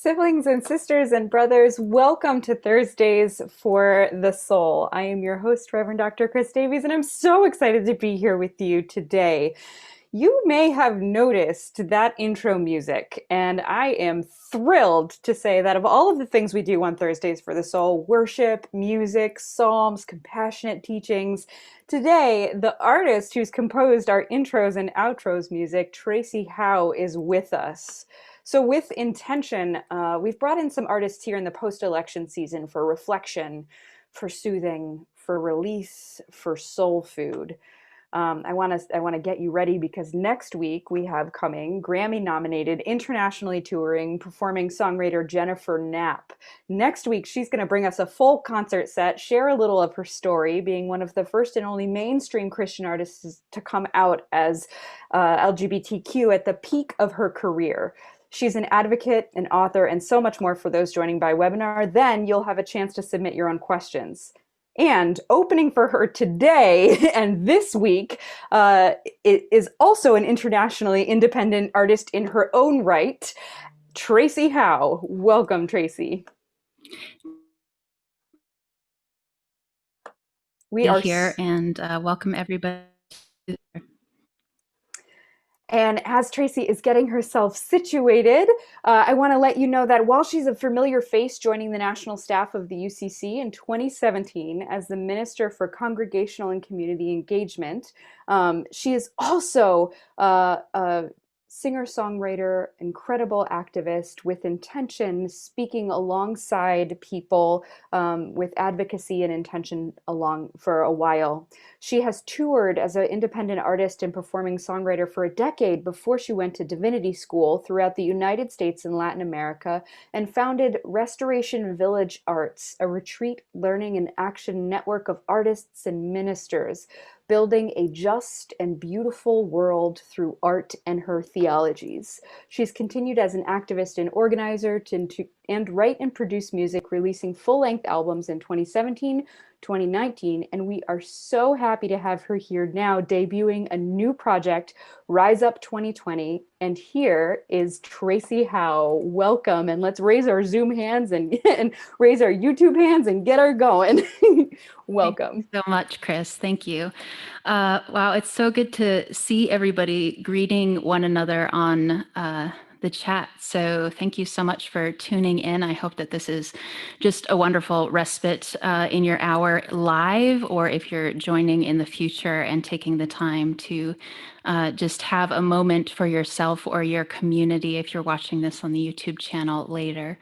Siblings and sisters and brothers, welcome to Thursdays for the Soul. I am your host, Reverend Dr. Chris Davies, and I'm so excited to be here with you today. You may have noticed that intro music, and I am thrilled to say that of all of the things we do on Thursdays for the Soul, worship, music, psalms, compassionate teachings, today the artist who's composed our intros and outros music, Tracy Howe, is with us. So with intention, we've brought in some artists here in the post-election season for reflection, for soothing, for release, for soul food. I want to get you ready because next week we have coming Grammy-nominated, internationally touring, performing songwriter Jennifer Knapp. Next week, she's going to bring us a full concert set, share a little of her story, being one of the first and only mainstream Christian artists to come out as LGBTQ at the peak of her career. She's an advocate, an author, and so much more for those joining by webinar. Then you'll have a chance to submit your own questions. And opening for her today and this week is also an internationally independent artist in her own right, Tracy Howe. Welcome, Tracy. We are here and welcome everybody. And as Tracy is getting herself situated, I want to let you know that while she's a familiar face joining the national staff of the UCC in 2017 as the Minister for Congregational and Community Engagement, she is also a singer-songwriter, incredible activist with intention, speaking alongside people with advocacy and intention along for a while. She has toured as an independent artist and performing songwriter for a decade before she went to divinity school throughout the United States and Latin America and founded Restoration Village Arts, a retreat, learning, and action network of artists and ministers, building a just and beautiful world through art and her theologies. She's continued as an activist and organizer and write and produce music, releasing full-length albums in 2017, 2019, and we are so happy to have her here now, debuting a new project, Rise Up 2020. And here is Tracy Howe. Welcome, and let's raise our Zoom hands and raise our YouTube hands and get her going. Welcome. Thank you so much, Chris. Thank you. Wow, it's so good to see everybody greeting one another on the chat. So thank you so much for tuning in. I hope that this is just a wonderful respite in your hour live, or if you're joining in the future and taking the time to just have a moment for yourself or your community if you're watching this on the YouTube channel later.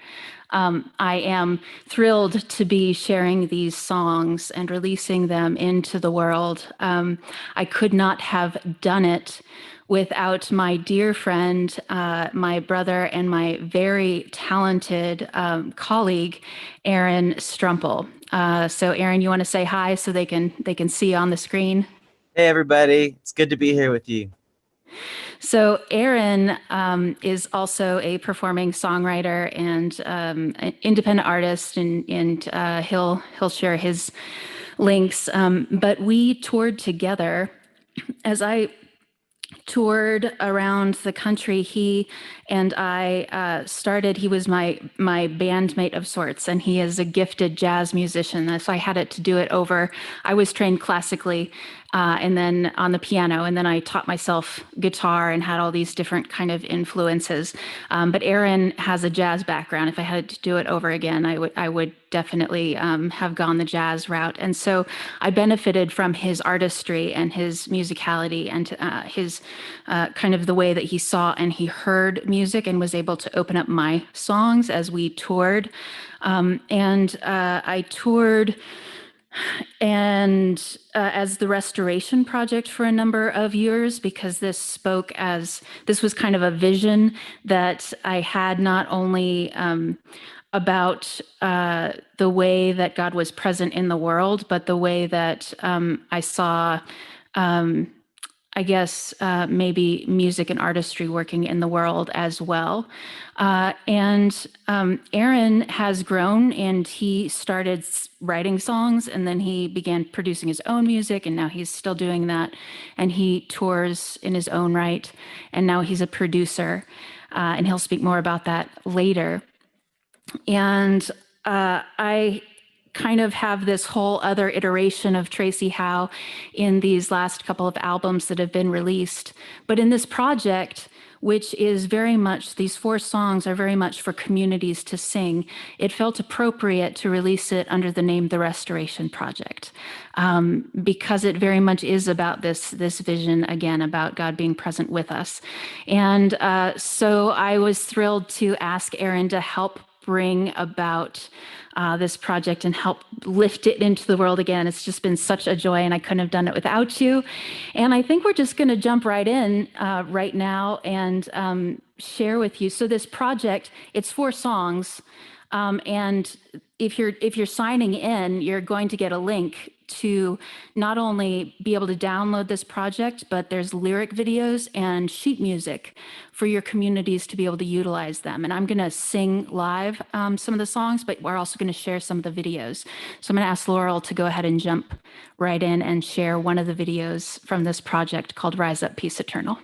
I am thrilled to be sharing these songs and releasing them into the world. I could not have done it without my dear friend, my brother, and my very talented colleague, Aaron Strumpel. So Aaron, you want to say hi so they can see on the screen? Hey everybody, it's good to be here with you. So Aaron is also a performing songwriter and an independent artist, and he'll share his links. But we toured together. As I toured around the country, he and I started. He was my bandmate of sorts, and he is a gifted jazz musician. So I had it to do it over. I was trained classically, and then on the piano, and then I taught myself guitar and had all these different kind of influences. But Aaron has a jazz background. If I had to do it over again, I would definitely have gone the jazz route. And so I benefited from his artistry and his musicality and his kind of the way that he saw and he heard music, and was able to open up my songs as we toured. I toured and as the Restoration Project for a number of years, because this was kind of a vision that I had, not only about the way that God was present in the world, but the way that I saw maybe music and artistry working in the world as well. Aaron has grown, and he started writing songs, and then he began producing his own music, and now he's still doing that. And he tours in his own right, and now he's a producer, and he'll speak more about that later. And I kind of have this whole other iteration of Tracy Howe in these last couple of albums that have been released. But in this project, which is very much, these 4 songs are very much for communities to sing, it felt appropriate to release it under the name The Restoration Project, because it very much is about this vision, again, about God being present with us. And so I was thrilled to ask Aaron to help bring about this project and help lift it into the world again. It's just been such a joy, and I couldn't have done it without you. And I think we're just going to jump right in right now and share with you. So this project, it's 4 songs, and if you're signing in, you're going to get a link to not only be able to download this project, but there's lyric videos and sheet music for your communities to be able to utilize them. And I'm going to sing live some of the songs, but we're also going to share some of the videos. So I'm going to ask Laurel to go ahead and jump right in and share one of the videos from this project called Rise Up, Peace Eternal.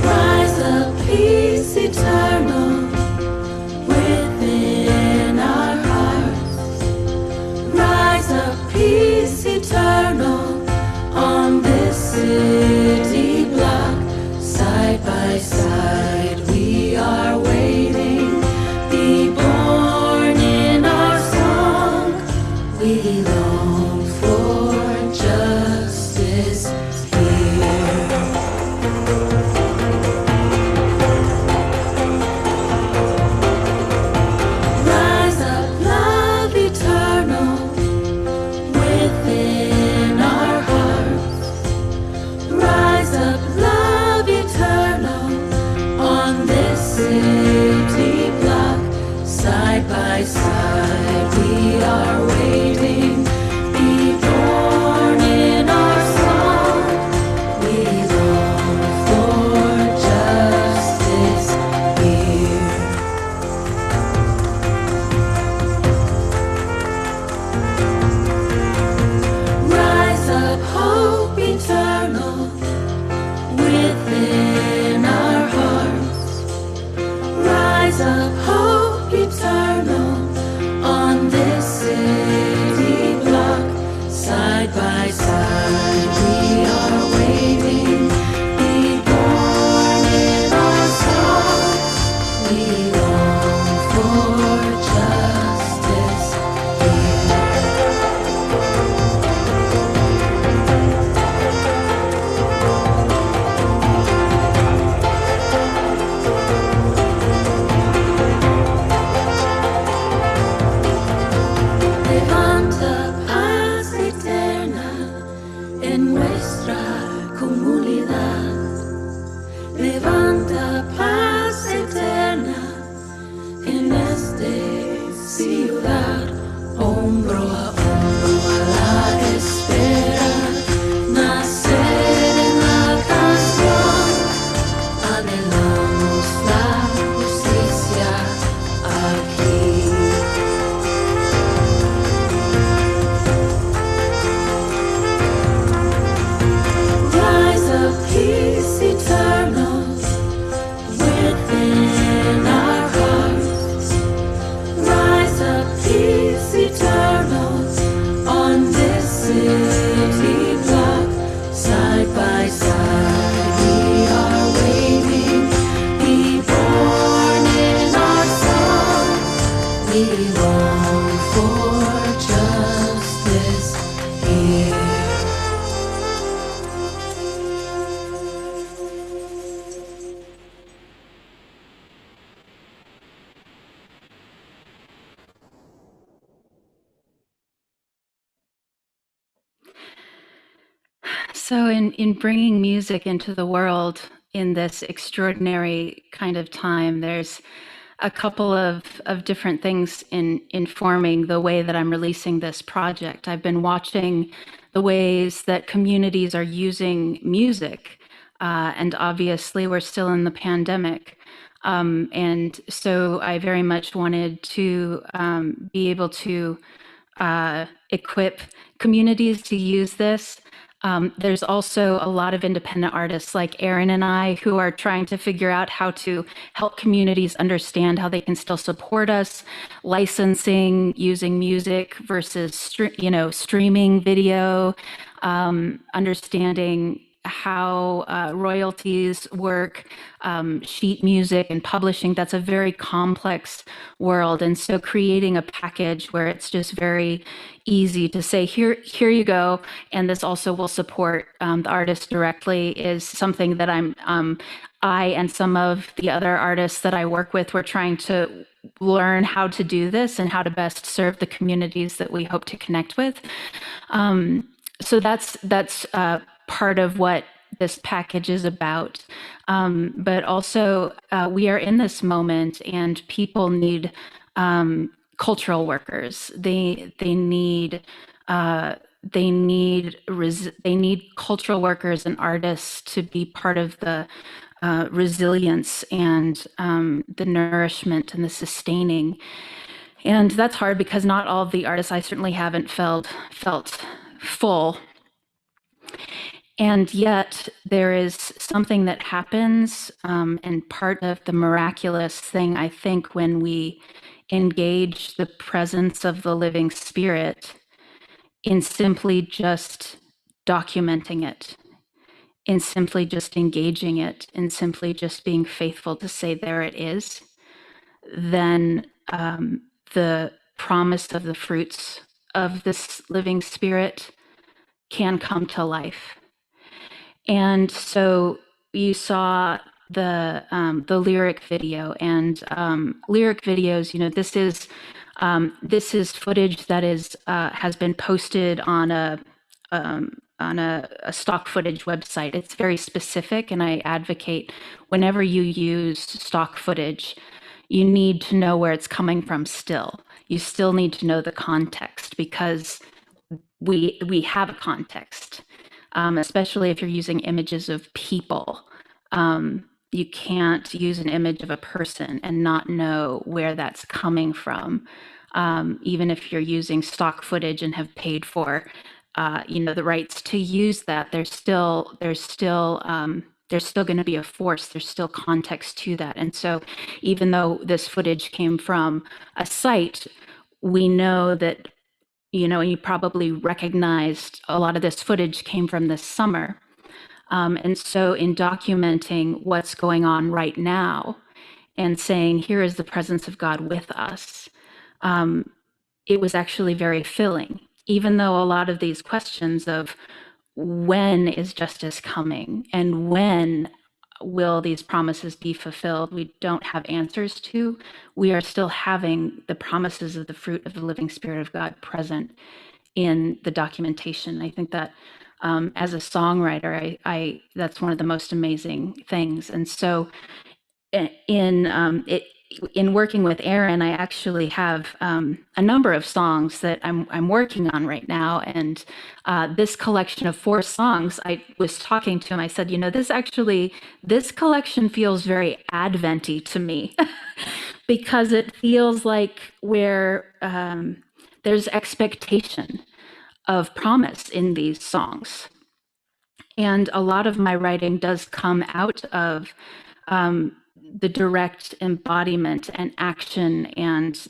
Rise up, peace eternal within our hearts. Rise up, peace eternal on this city block. Side by side we are waiting. Be born in our song. We long for justice here. Rise up, love eternal within our hearts. Rise up, love eternal on this city block. Side by side we are waiting. Be born in our song. We long for justice here. Rise up, hope eternal within our hearts. Rise up, hope eternal on this city block. Side by side we are waiting. Be born in our song. We long for justice here. Levanta paz eterna en nuestra comunidad. Levanta paz eterna en esta ciudad. Hombro a la espera. Nacer en la canción. Anhelamos la justicia aquí. Rise up, peace eternal within our hearts. Rise up, peace eternal on this city block. Side by side we are waiting. Be born in our song. We long for justice here. So in bringing music into the world in this extraordinary kind of time, there's a couple of different things in informing the way that I'm releasing this project. I've been watching the ways that communities are using music And obviously, we're still in the pandemic. And so I very much wanted to be able to equip communities to use this. There's also a lot of independent artists like Aaron and I who are trying to figure out how to help communities understand how they can still support us, licensing, using music versus streaming video, understanding how royalties work, sheet music and publishing. That's a very complex world. And so creating a package where it's just very easy to say, here you go, and this also will support the artist directly, is something that I and some of the other artists that I work with, we're trying to learn how to do this and how to best serve the communities that we hope to connect with. So that's part of what this package is about. But also, we are in this moment, and people need cultural workers. They need cultural workers and artists to be part of the resilience and the nourishment and the sustaining. And that's hard because not all of the artists, I certainly haven't felt full. And yet there is something that happens, and part of the miraculous thing, I think, when we engage the presence of the living spirit in simply just documenting it, in simply just engaging it, in simply just being faithful to say, there it is, then the promise of the fruits of this living spirit can come to life. And so you saw the lyric video, and lyric videos. This is footage that has been posted on a stock footage website. It's very specific, and I advocate whenever you use stock footage, you need to know where it's coming from. You still need to know the context, because we have a context. Especially if you're using images of people. You can't use an image of a person and not know where that's coming from. Even if you're using stock footage and have paid for, the rights to use that, there's still going to be a force. There's still context to that. And so even though this footage came from a site, we know that, you probably recognized a lot of this footage came from this summer. And so in documenting what's going on right now and saying, here is the presence of God with us, it was actually very filling, even though a lot of these questions of when is justice coming and when will these promises be fulfilled, we don't have answers to. We are still having the promises of the fruit of the living Spirit of God present in the documentation. I think that as a songwriter, I that's one of the most amazing things. And so in working with Aaron, I actually have a number of songs that I'm working on right now. And this collection of 4 songs, I was talking to him, I said, this collection feels very Advent-y to me because it feels like where there's expectation of promise in these songs. And a lot of my writing does come out of the direct embodiment and action and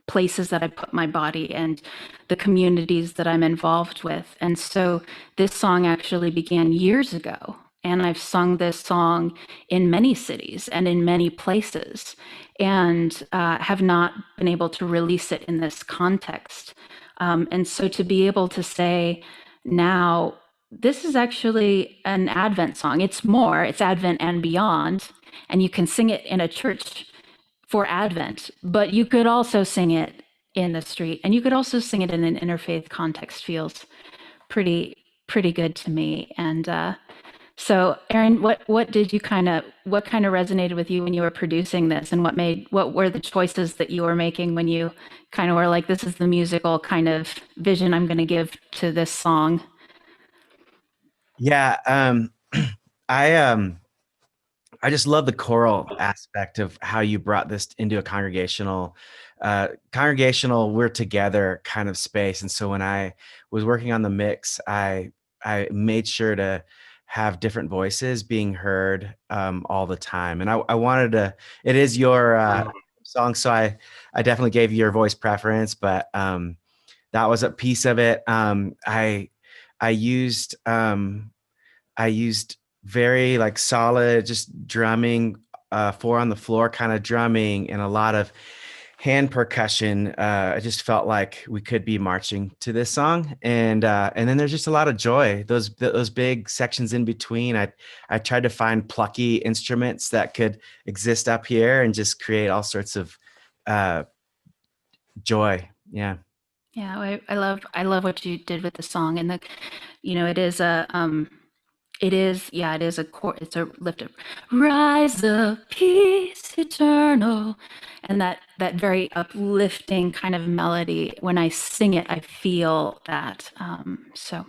places that I put my body and the communities that I'm involved with. And so this song actually began years ago. And I've sung this song in many cities and in many places, and have not been able to release it in this context. And so to be able to say now, this is actually an Advent song. It's Advent and beyond. And you can sing it in a church for Advent, but you could also sing it in the street, and you could also sing it in an interfaith context. Feels pretty good to me. And so Aaron, what kind of resonated with you when you were producing this, and what were the choices that you were making when you kind of were like, this is the musical kind of vision I'm going to give to this song? Yeah, I I just love the choral aspect of how you brought this into a congregational we're together kind of space. And so when I was working on the mix, I made sure to have different voices being heard all the time. And I wanted to. It is your song, so I definitely gave you your voice preference, but that was a piece of it. I used I used very like solid, just drumming, four on the floor kind of drumming, and a lot of hand percussion. I just felt like we could be marching to this song, and then there's just a lot of joy. Those big sections in between. I tried to find plucky instruments that could exist up here and just create all sorts of uh, joy. Yeah. Yeah, I love what you did with the song, and it is it is a chord, it's a lift up, rise up, peace eternal, and that very uplifting kind of melody. When I sing it, I feel that. So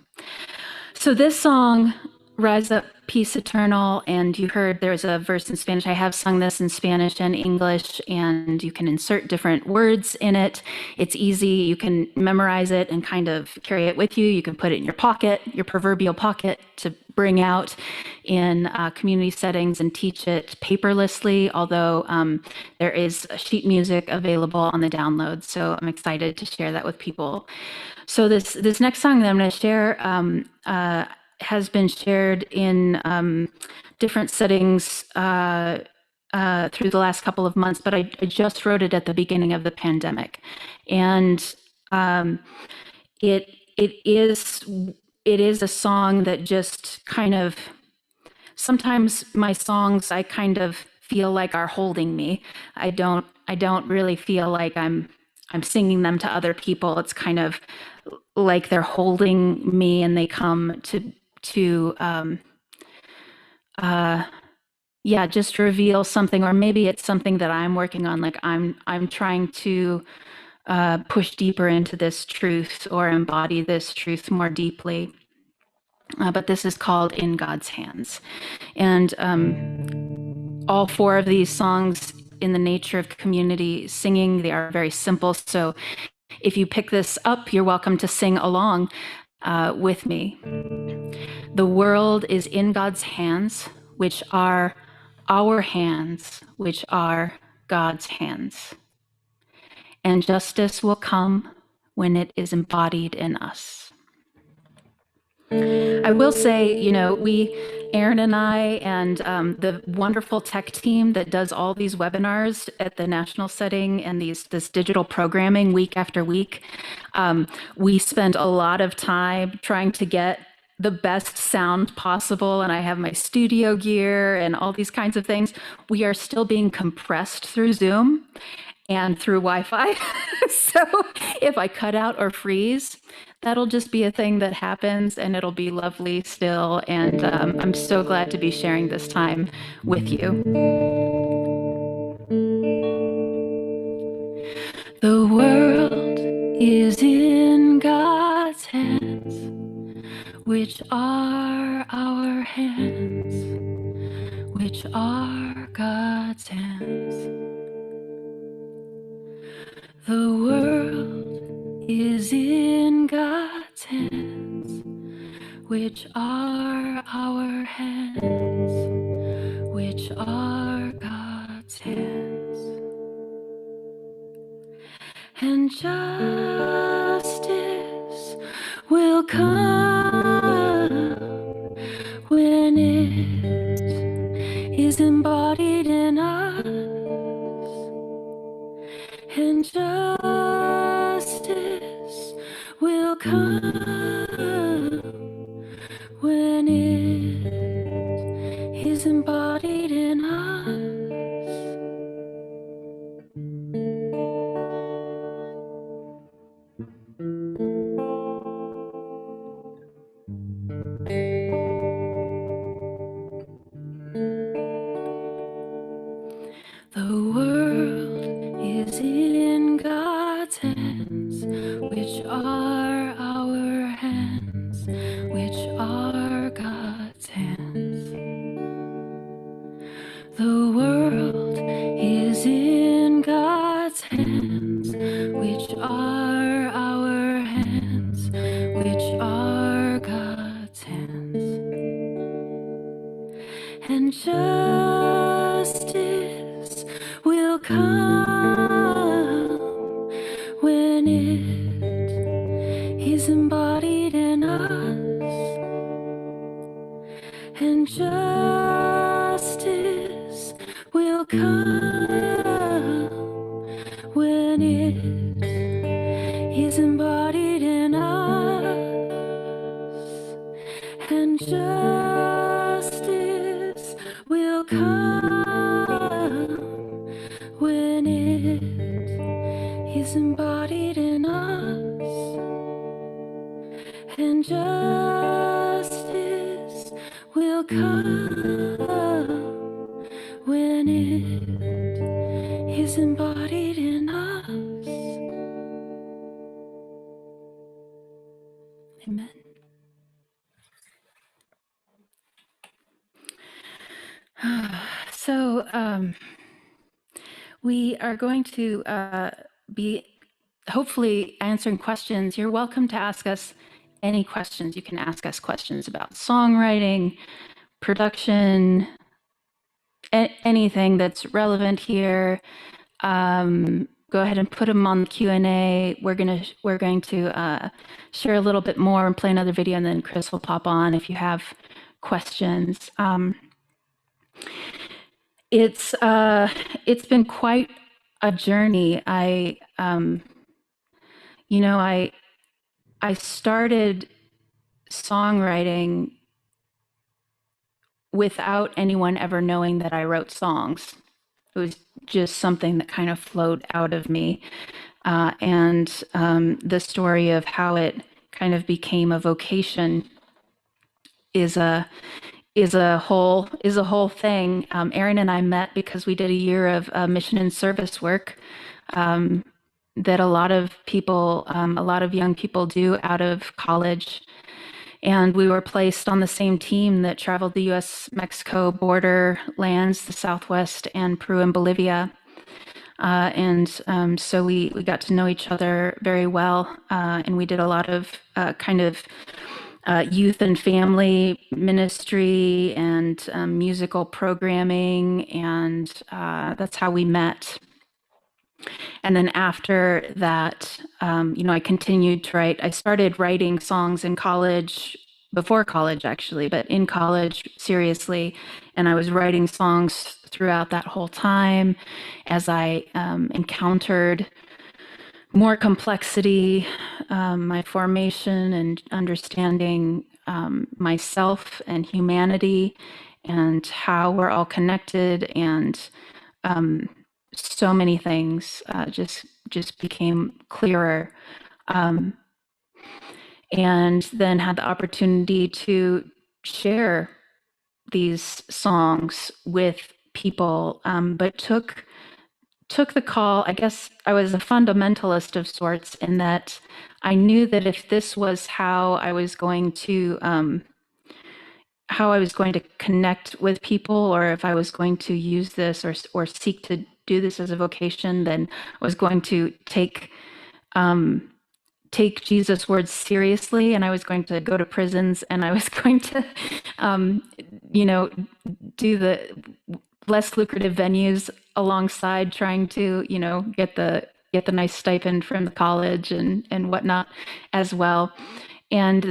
this song, Rise Up, Peace Eternal, and you heard there's a verse in Spanish. I have sung this in Spanish and English, and you can insert different words in it. It's easy. You can memorize it and kind of carry it with you. You can put it in your pocket, your proverbial pocket, to bring out in community settings and teach it paperlessly, although there is sheet music available on the download. So I'm excited to share that with people. So this next song that I'm going to share has been shared in different settings through the last couple of months, but I just wrote it at the beginning of the pandemic, and it is a song that just kind of, sometimes my songs I kind of feel like are holding me. I don't really feel like I'm singing them to other people. It's kind of like they're holding me, and they come to just reveal something, or maybe it's something that I'm working on. Like I'm trying to push deeper into this truth or embody this truth more deeply. But this is called In God's Hands. And all four of these songs, in the nature of community singing, they are very simple. So if you pick this up, you're welcome to sing along with me. The world is in God's hands, which are our hands, which are God's hands. And justice will come when it is embodied in us. I will say, Aaron and I, and the wonderful tech team that does all these webinars at the national setting and this digital programming week after week, we spend a lot of time trying to get the best sound possible. And I have my studio gear and all these kinds of things. We are still being compressed through Zoom and through Wi-Fi. So if I cut out or freeze, that'll just be a thing that happens, and it'll be lovely still. And I'm so glad to be sharing this time with you. The world is in God's hands, which are our hands, which are God's hands. The world is in God's hands, which are our hands, which are God's hands. And justice will come when it is embodied in us. And justice will come when it is embodied in us. The world is in God's hands, which are our hands, which are God's hands. The world is in God's hands, which are our hands, which are God's hands. And justice will come when it is embodied in us. And justice will come when it is embodied in us. And justice will come when it is embodied in us. And justice will come when it is embodied in us. Amen. So we are going to be hopefully answering questions. You're welcome to ask us any questions. You can ask us questions about songwriting, production, anything that's relevant here. Go ahead and put them on the Q&A. We're going to share a little bit more and play another video, and then Chris will pop on if you have questions. It's been quite a journey. I started songwriting without anyone ever knowing that I wrote songs. It was just something that kind of flowed out of me. And the story of how it kind of became a vocation is a whole thing. Aaron and I met because we did a year of mission and service work that a lot of young people do out of college. And we were placed on the same team that traveled the US-Mexico border lands, the Southwest, and Peru and Bolivia. So we got to know each other very well, and we did a lot of youth and family ministry and musical programming, and that's how we met. And then after that, I continued to write. I started writing songs in college, before college actually, but in college seriously. And I was writing songs throughout that whole time as I encountered more complexity, my formation and understanding myself and humanity and how we're all connected, and so many things just became clearer, and then had the opportunity to share these songs with people, but took the call. I guess I was a fundamentalist of sorts in that I knew that if this was how I was going to connect with people, or if I was going to use this or seek to do this as a vocation, then I was going to take Jesus' words seriously, and I was going to go to prisons, and I was going to, do the less lucrative venues alongside trying to, get the nice stipend from the college and whatnot as well. And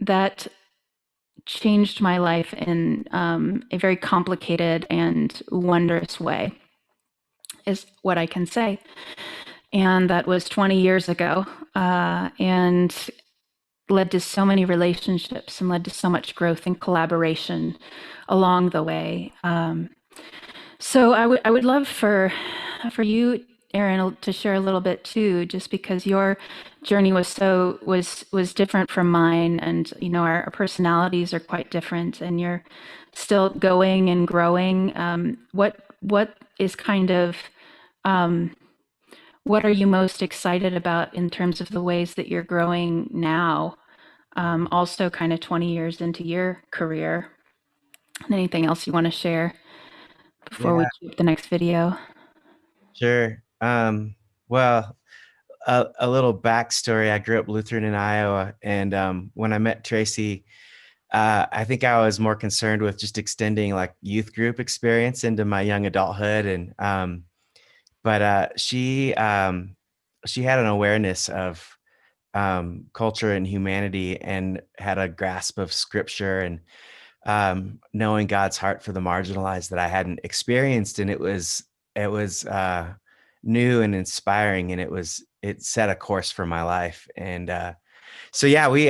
that changed my life in a very complicated and wondrous way, is what I can say. And that was 20 years ago, and led to so many relationships and led to so much growth and collaboration along the way. So I would love for you, Aaron, to share a little bit too, just because your journey was different from mine, and our personalities are quite different, and you're still going and growing. What is kind of what are you most excited about in terms of the ways that you're growing now? Also kind of 20 years into your career. Anything else you want to share before we Yeah, keep the next video? sure. Well, a little backstory. I grew up Lutheran in Iowa, and when I met Tracy, I think I was more concerned with just extending like youth group experience into my young adulthood, and but she had an awareness of culture and humanity, and had a grasp of Scripture, and knowing God's heart for the marginalized that I hadn't experienced, and it was new and inspiring, and it set a course for my life, and so yeah, we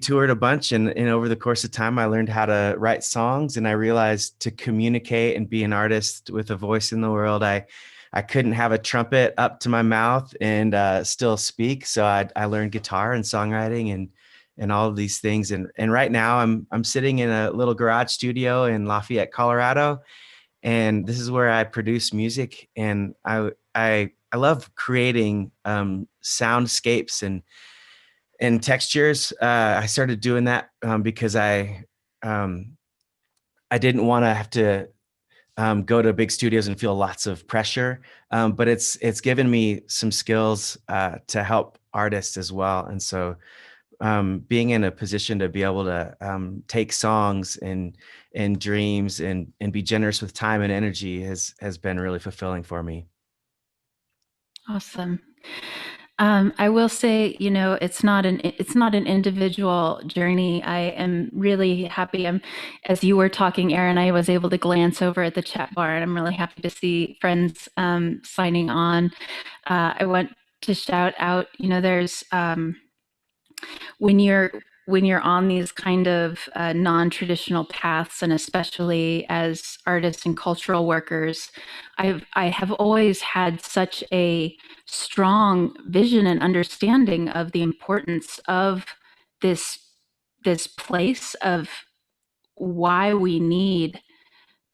toured a bunch, and over the course of time, I learned how to write songs, and I realized to communicate and be an artist with a voice in the world, I couldn't have a trumpet up to my mouth and still speak. So I learned guitar and songwriting and all of these things. And right now I'm sitting in a little garage studio in Lafayette, Colorado, and this is where I produce music. And I love creating soundscapes and textures. I started doing that because um, I didn't want to have to go to big studios and feel lots of pressure. But it's given me some skills to help artists as well. And so being in a position to be able to take songs and dreams and be generous with time and energy has been really fulfilling for me. Awesome. I will say, it's not an individual journey. I am really happy. As you were talking, Aaron, I was able to glance over at the chat bar, and I'm really happy to see friends signing on. I want to shout out, there's when you're on these kind of non-traditional paths, and especially as artists and cultural workers, I have always had such a strong vision and understanding of the importance of this this place of why we need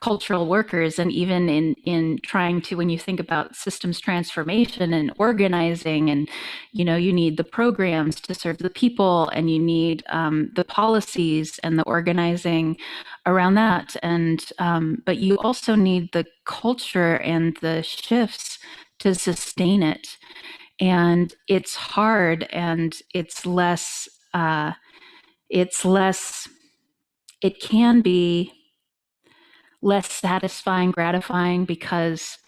cultural workers. And even in trying to, when you think about systems transformation and organizing, and you need the programs to serve the people, and you need the policies and the organizing around that, and but you also need the culture and the shifts to sustain it. And it's hard, and it's less it can be less satisfying, gratifying, because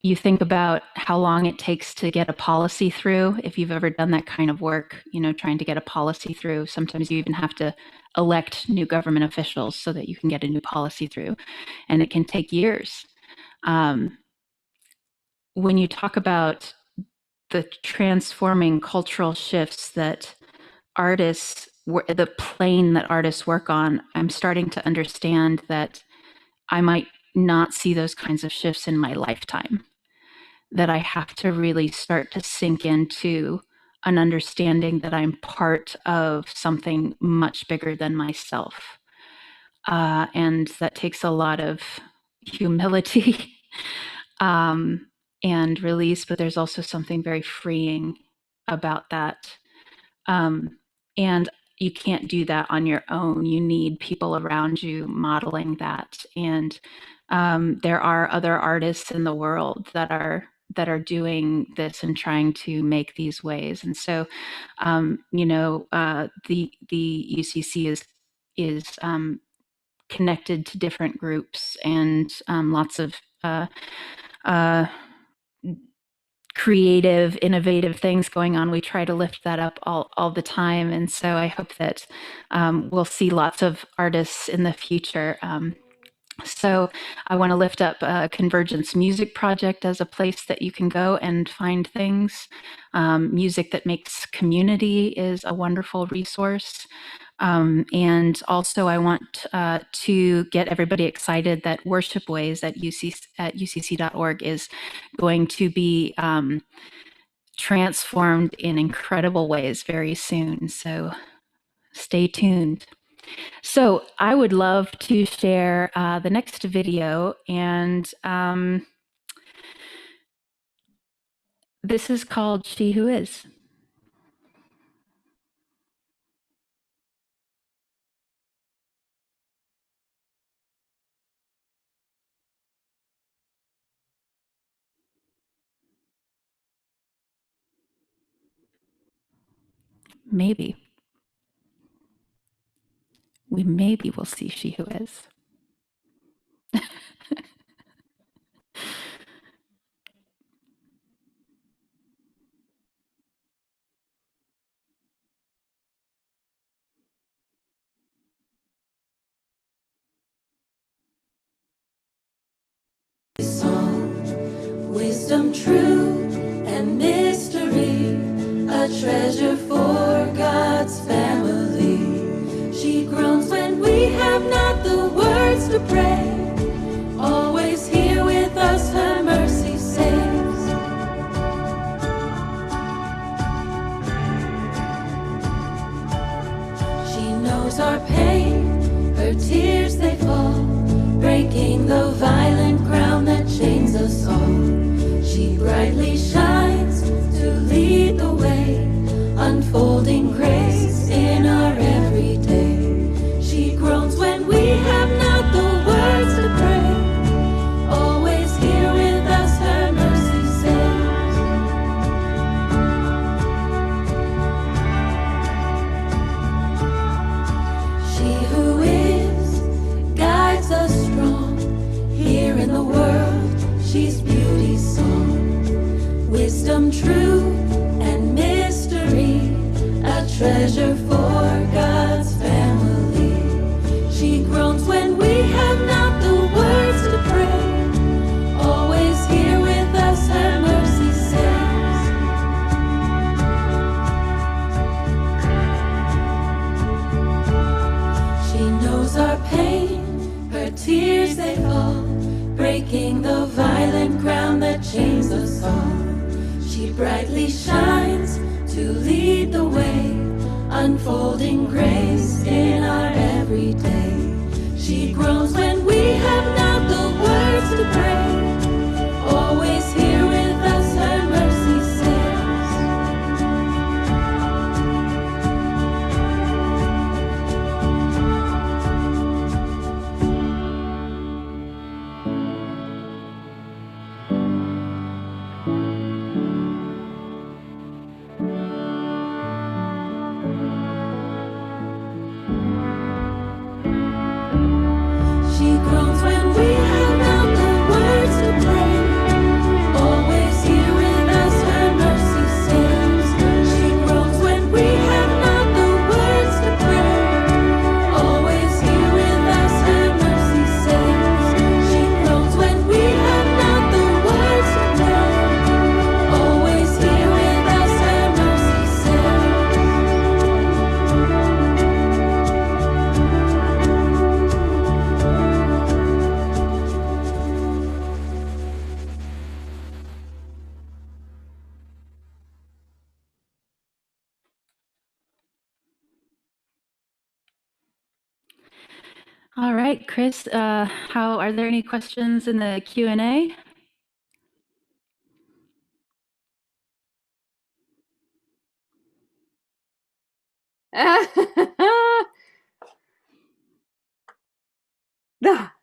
you think about how long it takes to get a policy through. If you've ever done that kind of work, trying to get a policy through, sometimes you even have to elect new government officials so that you can get a new policy through, and it can take years. When you talk about the transforming cultural shifts that the plane that artists work on, I'm starting to understand that I might not see those kinds of shifts in my lifetime, that I have to really start to sink into an understanding that I'm part of something much bigger than myself. And that takes a lot of humility and release, but there's also something very freeing about that. And you can't do that on your own. You need people around you modeling that. And there are other artists in the world that are doing this and trying to make these ways. And so, the UCC is connected to different groups, and lots of uh, creative, innovative things going on. We try to lift that up all the time. And so I hope that we'll see lots of artists in the future. So I want to lift up Convergence Music Project as a place that you can go and find things. Music that makes community is a wonderful resource. And also, I want to get everybody excited that Worship Ways at ucc.org is going to be transformed in incredible ways very soon. So stay tuned. So I would love to share the next video, and this is called She Who Is. maybe we will see She Who Is. Wisdom, truth, and mystery, a treasure for God's family. She groans when we have not the words to pray. Always here with us, her mercy saves. She knows our pain, her tears they fall, breaking the violent ground that chains us all. She brightly shines to lead the way, unfolding grace in our everyday. She groans when we have not the words to pray. Always here with us, her mercy saves. She who is guides us strong here in the world. She's beauty's song. Wisdom, truth, and mystery, a treasure for God's family. She groans when we have not the words to pray. Always here with us, her mercy saves. She knows our pain, her tears they fall, breaking the violent ground that chains us all. She brightly shines to lead the way, unfolding grace in our everyday. She groans when we have not the words to pray. Always here with us, her mercy saves. She groans when we have not the words to pray. Always here with us, her mercy saves. She groans when we have not the words to pray. Always here with us, her mercy saves. She groans when we have not the words to pray. Always here with us, her mercy saves. All right, Chris, how are there any questions in the Q&A?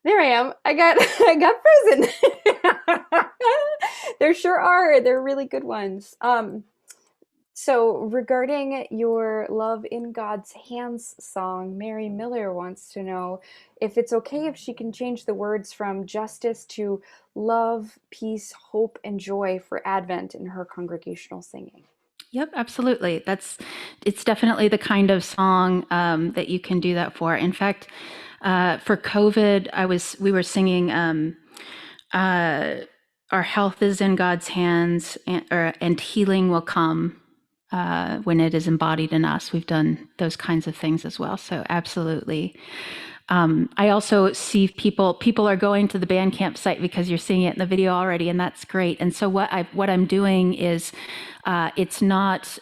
There I am. I got frozen. There sure are. They're really good ones. So regarding your Love in God's Hands song, Mary Miller wants to know if it's okay if she can change the words from justice to love, peace, hope, and joy for Advent in her congregational singing. Yep, absolutely. It's definitely the kind of song that you can do that for. In fact, for COVID, we were singing "Our health is in God's hands, and healing will come when it is embodied in us." We've done those kinds of things as well. So absolutely. I also see people are going to the Bandcamp site because you're seeing it in the video already, and that's great. And so what I'm doing is, it's not.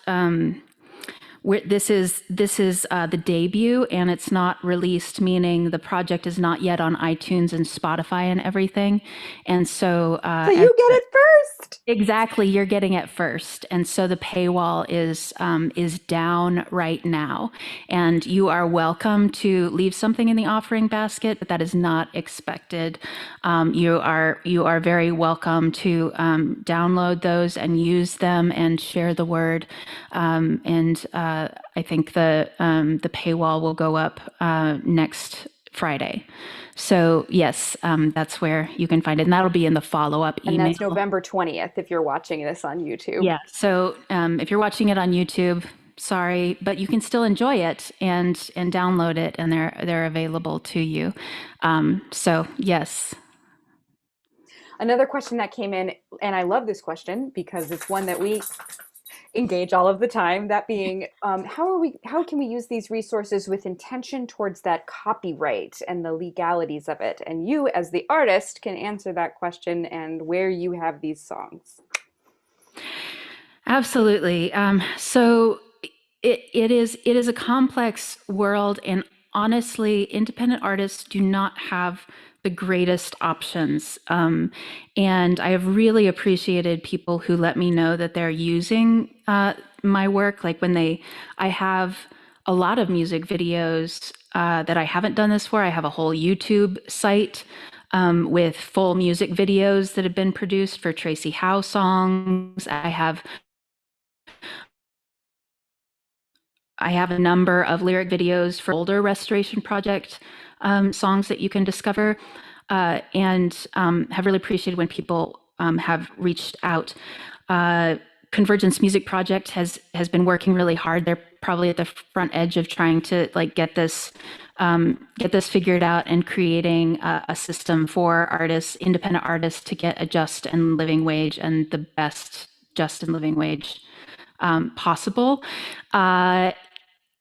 This is the debut, and it's not released, meaning the project is not yet on iTunes and Spotify and everything. And so, So you get it first. Exactly, you're getting it first, and so the paywall is down right now, and you are welcome to leave something in the offering basket, but that is not expected. You are very welcome to download those and use them and share the word, and I think the paywall will go up next Friday. So yes, that's where you can find it, and that'll be in the follow-up And email. that's November 20th if you're watching this on YouTube. Yeah. So if you're watching it on YouTube, sorry, but you can still enjoy it and download it, and they're available to you. So yes. Another question that came in, and I love this question because it's one that we engage all of the time, that being how can we use these resources with intention towards that copyright and the legalities of it? And you as the artist can answer that question and where you have these songs. Absolutely. So it is a complex world, and honestly, independent artists do not have the greatest options. And I have really appreciated people who let me know that they're using my work. Like I have a lot of music videos that I haven't done this for. I have a whole YouTube site with full music videos that have been produced for Tracy Howe songs. I have a number of lyric videos for older restoration project songs that you can discover, and have really appreciated when people have reached out. Convergence Music Project has been working really hard. They're probably at the front edge of trying to get this figured out and creating a system for artists, independent artists, to get a just and living wage, and the best just and living wage possible.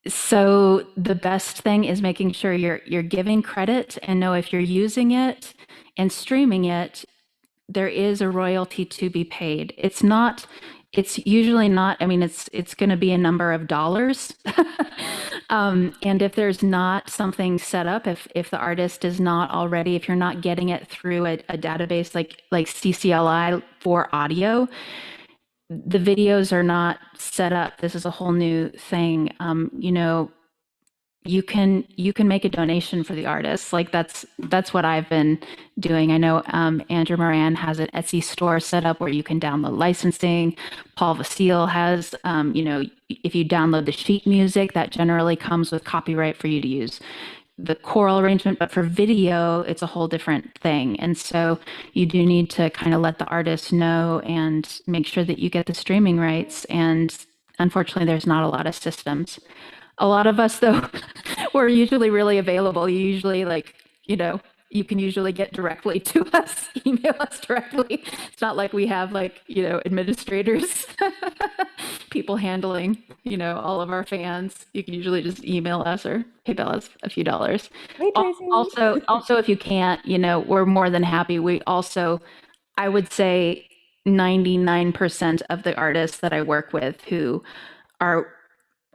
So the best thing is making sure you're giving credit, and know if you're using it and streaming it, there is a royalty to be paid. It's usually not, I mean, it's going to be a number of dollars. And if there's not something set up, if the artist is not already, if you're not getting it through a database like CCLI for audio, the videos are not set up. This is a whole new thing. You can make a donation for the artist. Like that's what I've been doing. I know Andrew Moran has an Etsy store set up where you can download licensing. Paul Vasile has, if you download the sheet music, that generally comes with copyright for you to use the choral arrangement, but for video, it's a whole different thing. And so you do need to kind of let the artist know and make sure that you get the streaming rights. And unfortunately, there's not a lot of systems. A lot of us, though, we're usually really available. You usually you can usually get directly to us, email us directly. It's not like we have administrators, people handling, all of our fans. You can usually just email us or PayPal us a few dollars. Hey, Tracy. Also, if you can't, we're more than happy. We also, I would say 99% of the artists that I work with who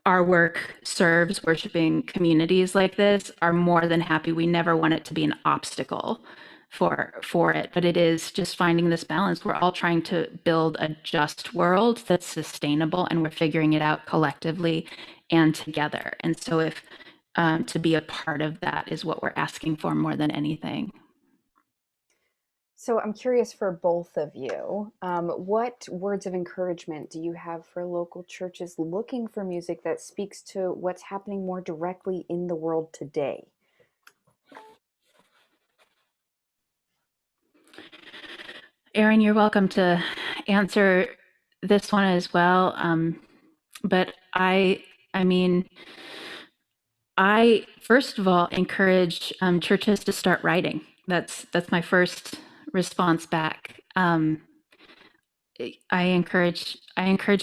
our work serves worshiping communities like this are more than happy. We never want it to be an obstacle for it, but it is just finding this balance. We're all trying to build a just world that's sustainable, and we're figuring it out collectively and together. And so if to be a part of that is what we're asking for more than anything. So I'm curious for both of you, what words of encouragement do you have for local churches looking for music that speaks to what's happening more directly in the world today? Erin, you're welcome to answer this one as well. But I first of all encourage churches to start writing. That's my first response back. I encourage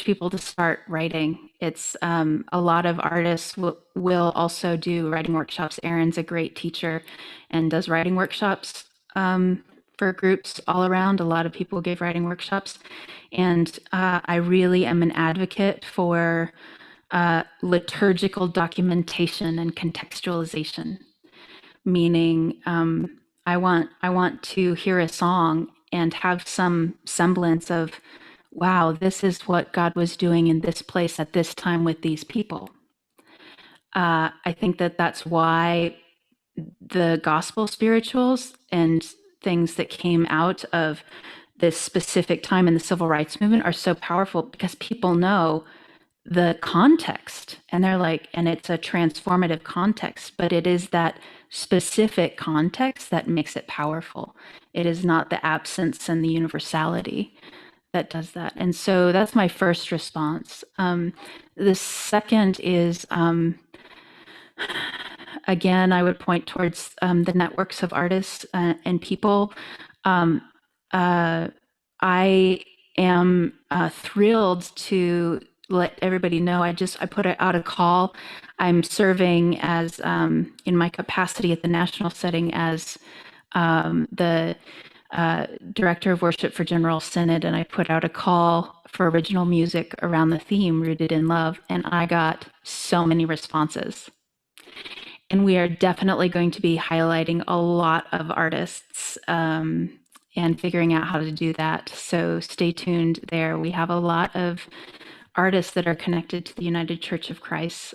people to start writing. It's a lot of artists will also do writing workshops. Erin's a great teacher and does writing workshops for groups all around. A lot of people give writing workshops, and I really am an advocate for liturgical documentation and contextualization. Meaning, I want to hear a song and have some semblance of, wow, this is what God was doing in this place at this time with these people. I think that's why the gospel spirituals and things that came out of this specific time in the civil rights movement are so powerful, because people know the context, and they're like, and it's a transformative context, but it is that specific context that makes it powerful. It is not the absence and the universality that does that. And so that's my first response. The second is, again, I would point towards the networks of artists and people. I am thrilled to let everybody know. I put out a call. I'm serving as in my capacity at the national setting as the director of worship for General Synod, and I put out a call for original music around the theme Rooted in Love, and I got so many responses. And we are definitely going to be highlighting a lot of artists and figuring out how to do that. So stay tuned there. We have a lot of artists that are connected to the United Church of Christ.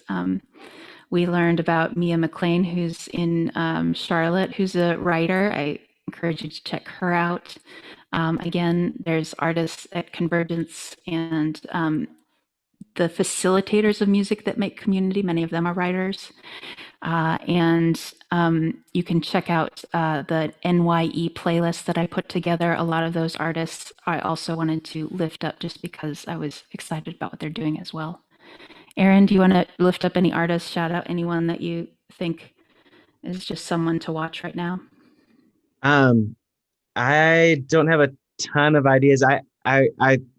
We learned about Mia McLean, who's in Charlotte, who's a writer. I encourage you to check her out. Again, there's artists at Convergence and the facilitators of music that make community. Many of them are writers. And you can check out the NYE playlist that I put together. A lot of those artists I also wanted to lift up just because I was excited about what they're doing as well. Aaron, do you want to lift up any artists, shout out anyone that you think is just someone to watch right now? I don't have a ton of ideas. I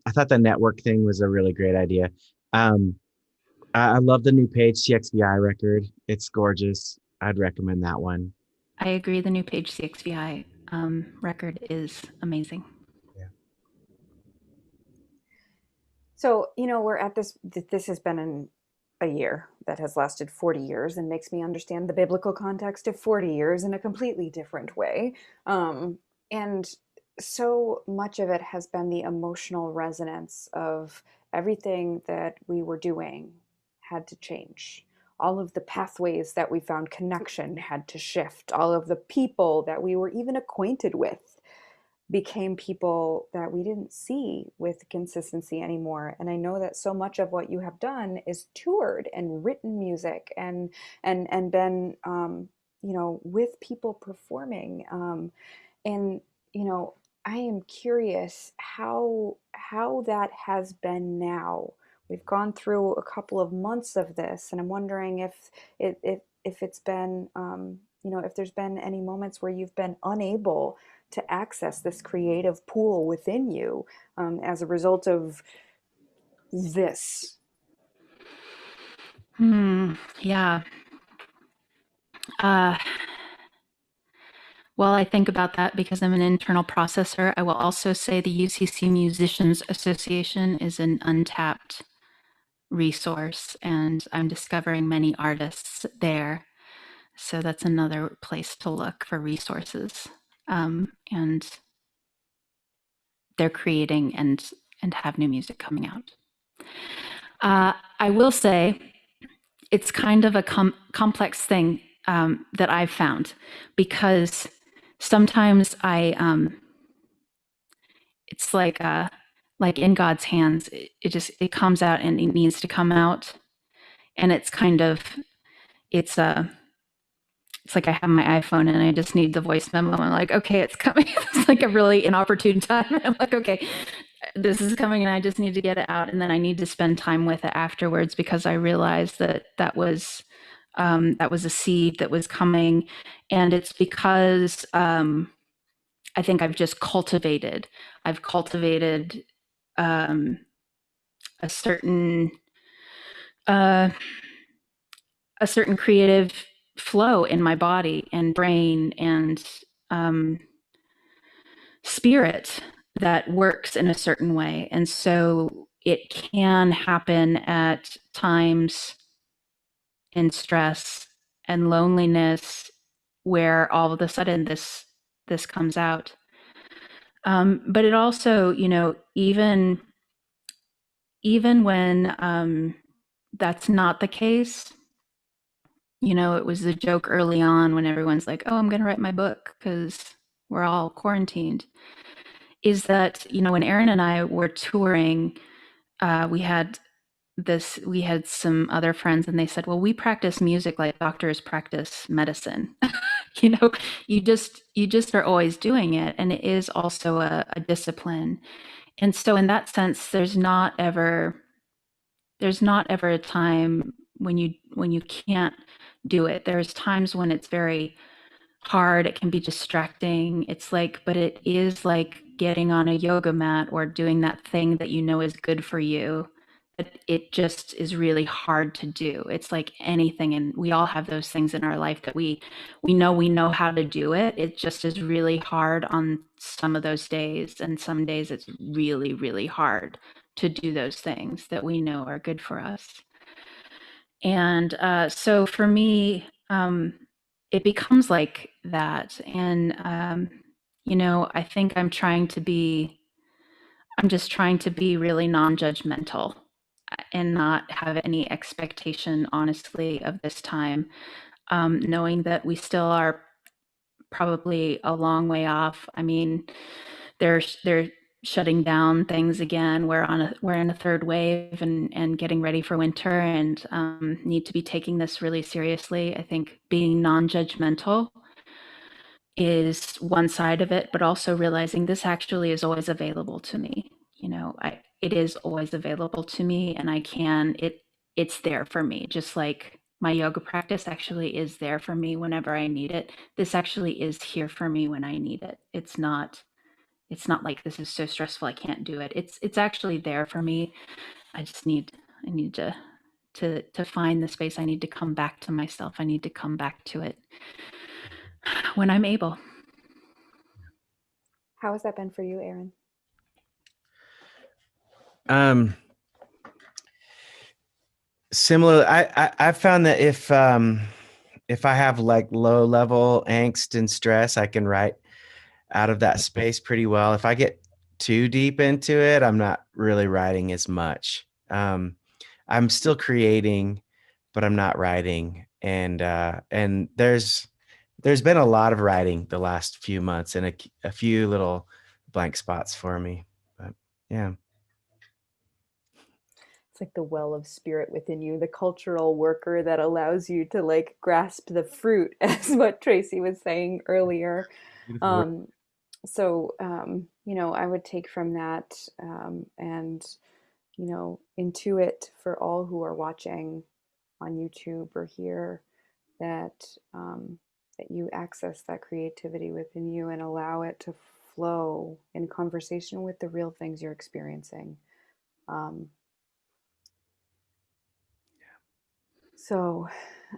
thought the network thing was a really great idea. I love the new Page CXVI record. It's gorgeous. I'd recommend that one. I agree. The new Page CXVI record is amazing. Yeah. So, we're at this has been a year that has lasted 40 years and makes me understand the biblical context of 40 years in a completely different way. And so much of it has been the emotional resonance of everything that we were doing had to change. All of the pathways that we found connection had to shift. All of the people that we were even acquainted with became people that we didn't see with consistency anymore. And I know that so much of what you have done is toured and written music and been with people performing. And I am curious how that has been now. We've gone through a couple of months of this, and I'm wondering if it's been if there's been any moments where you've been unable to access this creative pool within you as a result of this. Yeah. Well, I think about that because I'm an internal processor. I will also say the UCC Musicians Association is an untapped resource, and I'm discovering many artists there. So that's another place to look for resources. And they're creating and have new music coming out. I will say it's kind of a complex thing that I've found, because sometimes it's like in God's hands. It comes out and it needs to come out, and it's like I have my iPhone and I just need the voice memo. I'm like, okay, it's coming. It's like a really inopportune time. I'm like, okay, this is coming and I just need to get it out. And then I need to spend time with it afterwards, because I realized that was a seed that was coming. And it's because I think I've cultivated a certain creative flow in my body and brain and spirit that works in a certain way. And so it can happen at times in stress and loneliness where all of a sudden this comes out. But it also, even when that's not the case, it was a joke early on when everyone's like, oh, I'm going to write my book because we're all quarantined, is that, when Aaron and I were touring, we had we had some other friends and they said, well, we practice music like doctors practice medicine. You know, you just are always doing it. And it is also a discipline. And so in that sense, there's not ever a time when you can't do it. There's times when it's very hard, it can be distracting. It's like, but it is like getting on a yoga mat or doing that thing that you know is good for you. It just is really hard to do. It's like anything, and we all have those things in our life that we know how to do it. It just is really hard on some of those days, and some days it's really, really hard to do those things that we know are good for us. And so for me, it becomes like that. And, I think I'm just trying to be really non-judgmental and not have any expectation, honestly, of this time, knowing that we still are probably a long way off. I mean, they're shutting down things again. We're in a third wave and getting ready for winter, and need to be taking this really seriously. I think being non-judgmental is one side of it, but also realizing this actually is always available to me. It is always available to me, and it's there for me. Just like my yoga practice actually is there for me whenever I need it. This actually is here for me when I need it. It's not like this is so stressful I can't do it. It's actually there for me. I need to find the space. I need to come back to myself. I need to come back to it when I'm able. How has that been for you, Aaron? Similar. I found that if I have like low level angst and stress, I can write out of that space pretty well. If I get too deep into it, I'm not really writing as much. I'm still creating, but I'm not writing. And there's been a lot of writing the last few months, and a few little blank spots for me. But yeah. It's like the well of spirit within you, the cultural worker that allows you to like grasp the fruit, as what Tracy was saying earlier. So, I would take from that, and, intuit for all who are watching on YouTube or here that, that you access that creativity within you and allow it to flow in conversation with the real things you're experiencing. So,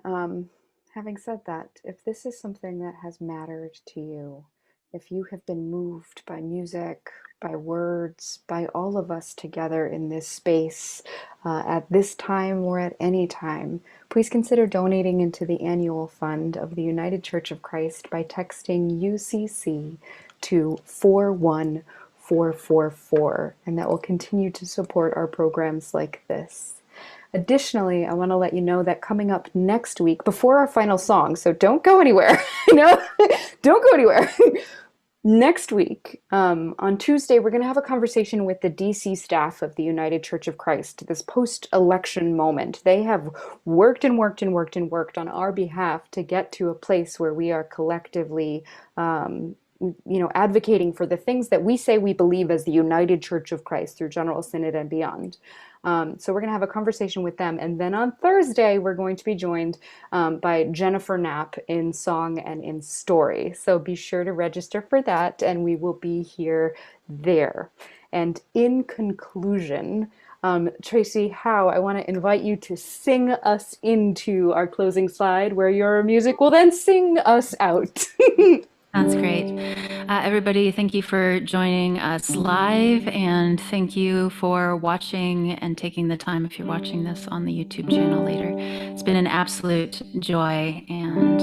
having said that, if this is something that has mattered to you, if you have been moved by music, by words, by all of us together in this space, at this time or at any time, please consider donating into the annual fund of the United Church of Christ by texting UCC to 41444, and that will continue to support our programs like this. Additionally, I want to let you know that coming up next week, before our final song, so don't go anywhere, don't go anywhere. Next week, on Tuesday, we're going to have a conversation with the DC staff of the United Church of Christ, this post-election moment. They have worked and worked and worked and worked on our behalf to get to a place where we are collectively advocating for the things that we say we believe as the United Church of Christ through General Synod and beyond. So we're going to have a conversation with them. And then on Thursday, we're going to be joined by Jennifer Knapp in song and in story. So be sure to register for that, and we will be here there. And in conclusion, Tracy Howe, I want to invite you to sing us into our closing slide, where your music will then sing us out. That's great. Everybody, thank you for joining us live, and thank you for watching and taking the time if you're watching this on the YouTube channel later. It's been an absolute joy, and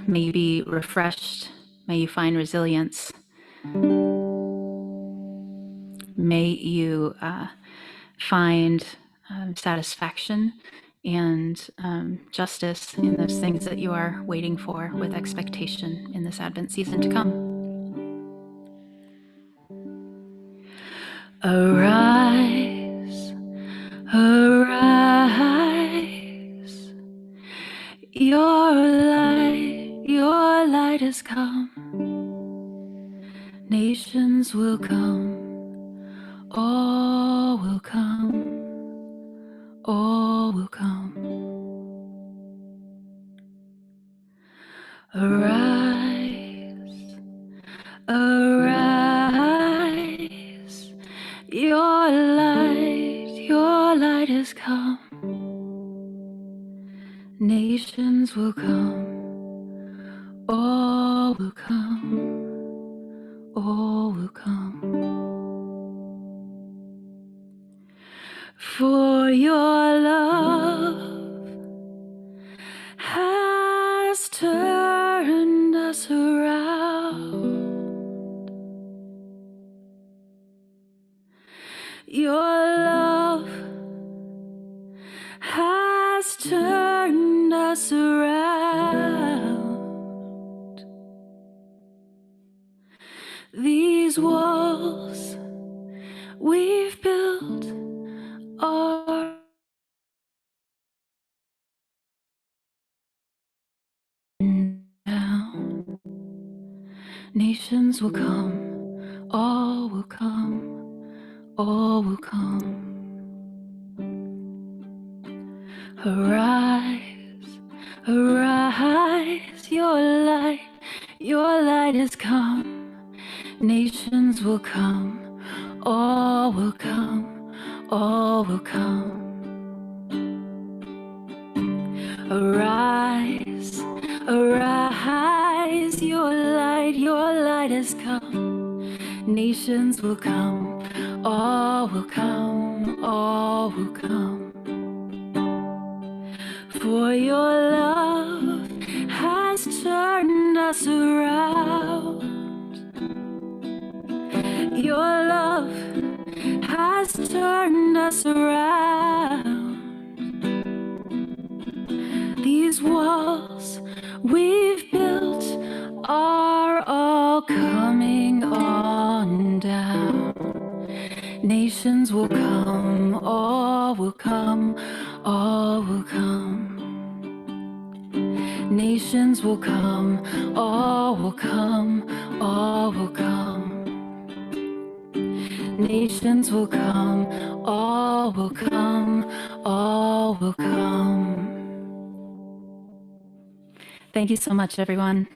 may you be refreshed. May you find resilience. May you find satisfaction and justice in those things that you are waiting for with expectation in this Advent season to come. Arise, Your light has come. Nations will come, all will come, all will come. Arise, arise, your light has come. Nations will come, all will come, all will come. For your love has turned us around. Your love has turned us around. These walls we've built are down. Nations will come, all will come, all will come. Arise, arise, your light has come. Nations will come, all will come, all will come. Arise, arise, your light has come. Nations will come, all will come, all will come. For your love has turned us around. Your love has turned us around. These walls we've built are all coming on down. Nations will come, all will come, all will come. Nations will come, all will come, all will come. Nations will come, all will come, all will come. Thank you so much, everyone.